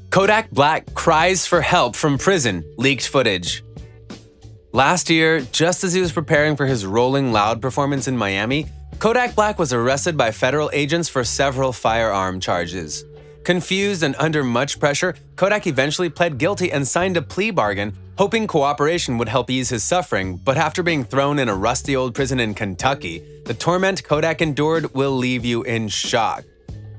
Kodak Black cries for help from prison, leaked footage. Last year, just as he was preparing for his Rolling Loud performance in Miami, Kodak Black was arrested by federal agents for several firearm charges. Confused and under much pressure, Kodak eventually pled guilty and signed a plea bargain, hoping cooperation would help ease his suffering, but after being thrown in a rusty old prison in Kentucky, the torment Kodak endured will leave you in shock.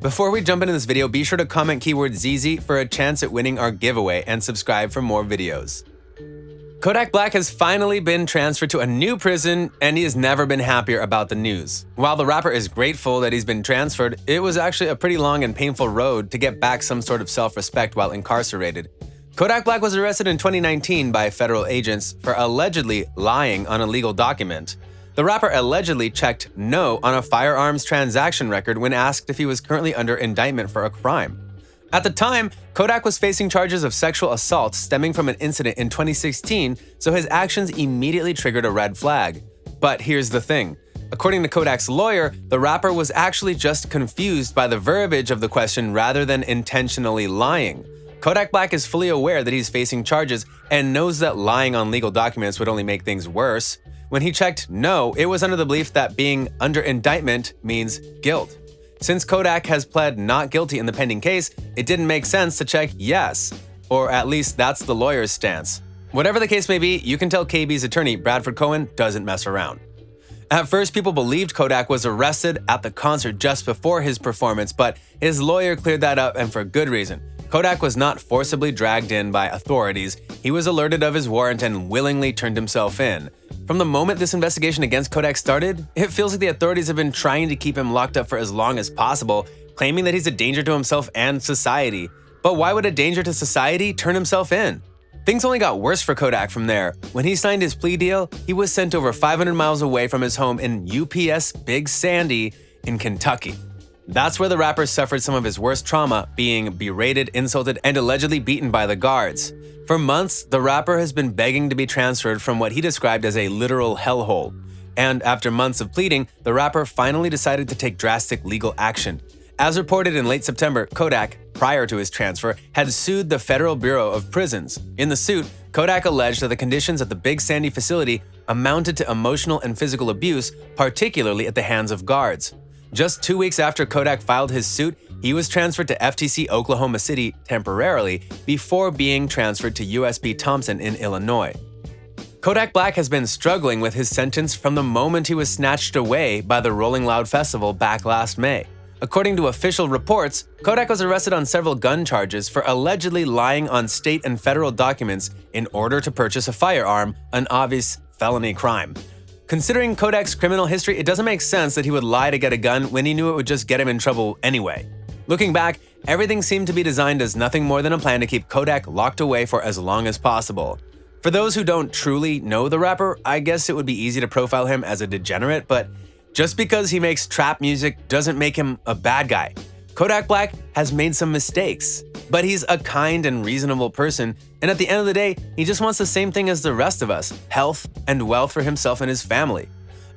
Before we jump into this video, be sure to comment keyword ZZ for a chance at winning our giveaway and subscribe for more videos. Kodak Black has finally been transferred to a new prison, and he has never been happier about the news. While the rapper is grateful that he's been transferred, it was actually a pretty long and painful road to get back some sort of self-respect while incarcerated. Kodak Black was arrested in 2019 by federal agents for allegedly lying on a legal document. The rapper allegedly checked no on a firearms transaction record when asked if he was currently under indictment for a crime. At the time, Kodak was facing charges of sexual assault stemming from an incident in 2016, so his actions immediately triggered a red flag. But here's the thing. According to Kodak's lawyer, the rapper was actually just confused by the verbiage of the question rather than intentionally lying. Kodak Black is fully aware that he's facing charges and knows that lying on legal documents would only make things worse. When he checked no, it was under the belief that being under indictment means guilt. Since Kodak has pled not guilty in the pending case, it didn't make sense to check yes, or at least that's the lawyer's stance. Whatever the case may be, you can tell KB's attorney, Bradford Cohen, doesn't mess around. At first, people believed Kodak was arrested at the concert just before his performance, but his lawyer cleared that up, and for good reason. Kodak was not forcibly dragged in by authorities. He was alerted of his warrant and willingly turned himself in. From the moment this investigation against Kodak started, it feels like the authorities have been trying to keep him locked up for as long as possible, claiming that he's a danger to himself and society. But why would a danger to society turn himself in? Things only got worse for Kodak from there. When he signed his plea deal, he was sent over 500 miles away from his home in UPS Big Sandy in Kentucky. That's where the rapper suffered some of his worst trauma, being berated, insulted, and allegedly beaten by the guards. For months, the rapper has been begging to be transferred from what he described as a literal hellhole. And after months of pleading, the rapper finally decided to take drastic legal action. As reported in late September, Kodak, prior to his transfer, had sued the Federal Bureau of Prisons. In the suit, Kodak alleged that the conditions at the Big Sandy facility amounted to emotional and physical abuse, particularly at the hands of guards. Just 2 weeks after Kodak filed his suit, he was transferred to FTC Oklahoma City temporarily before being transferred to USP Thompson in Illinois. Kodak Black has been struggling with his sentence from the moment he was snatched away by the Rolling Loud Festival back last May. According to official reports, Kodak was arrested on several gun charges for allegedly lying on state and federal documents in order to purchase a firearm, an obvious felony crime. Considering Kodak's criminal history, it doesn't make sense that he would lie to get a gun when he knew it would just get him in trouble anyway. Looking back, everything seemed to be designed as nothing more than a plan to keep Kodak locked away for as long as possible. For those who don't truly know the rapper, I guess it would be easy to profile him as a degenerate, but just because he makes trap music doesn't make him a bad guy. Kodak Black has made some mistakes, but he's a kind and reasonable person, and at the end of the day, he just wants the same thing as the rest of us: health and wealth for himself and his family.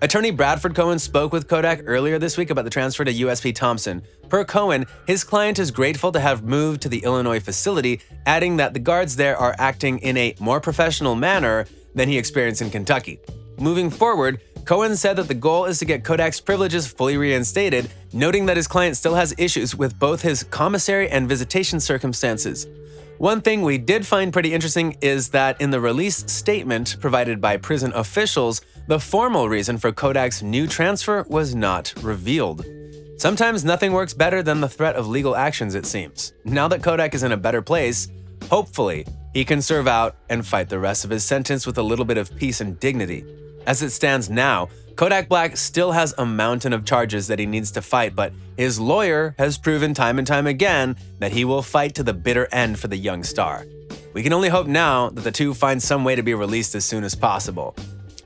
Attorney Bradford Cohen spoke with Kodak earlier this week about the transfer to USP Thompson. Per Cohen, his client is grateful to have moved to the Illinois facility, adding that the guards there are acting in a more professional manner than he experienced in Kentucky. Moving forward, Cohen said that the goal is to get Kodak's privileges fully reinstated, noting that his client still has issues with both his commissary and visitation circumstances. One thing we did find pretty interesting is that in the release statement provided by prison officials, the formal reason for Kodak's new transfer was not revealed. Sometimes nothing works better than the threat of legal actions, it seems. Now that Kodak is in a better place, hopefully, he can serve out and fight the rest of his sentence with a little bit of peace and dignity. As it stands now, Kodak Black still has a mountain of charges that he needs to fight, but his lawyer has proven time and time again that he will fight to the bitter end for the young star. We can only hope now that the two find some way to be released as soon as possible.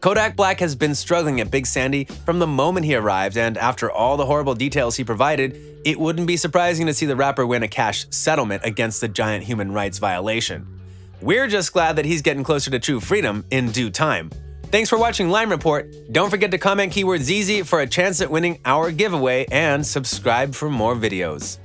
Kodak Black has been struggling at Big Sandy from the moment he arrived, and after all the horrible details he provided, it wouldn't be surprising to see the rapper win a cash settlement against the giant human rights violation. We're just glad that he's getting closer to true freedom in due time. Thanks for watching Lime Report. Don't forget to comment keyword ZZ for a chance at winning our giveaway and subscribe for more videos.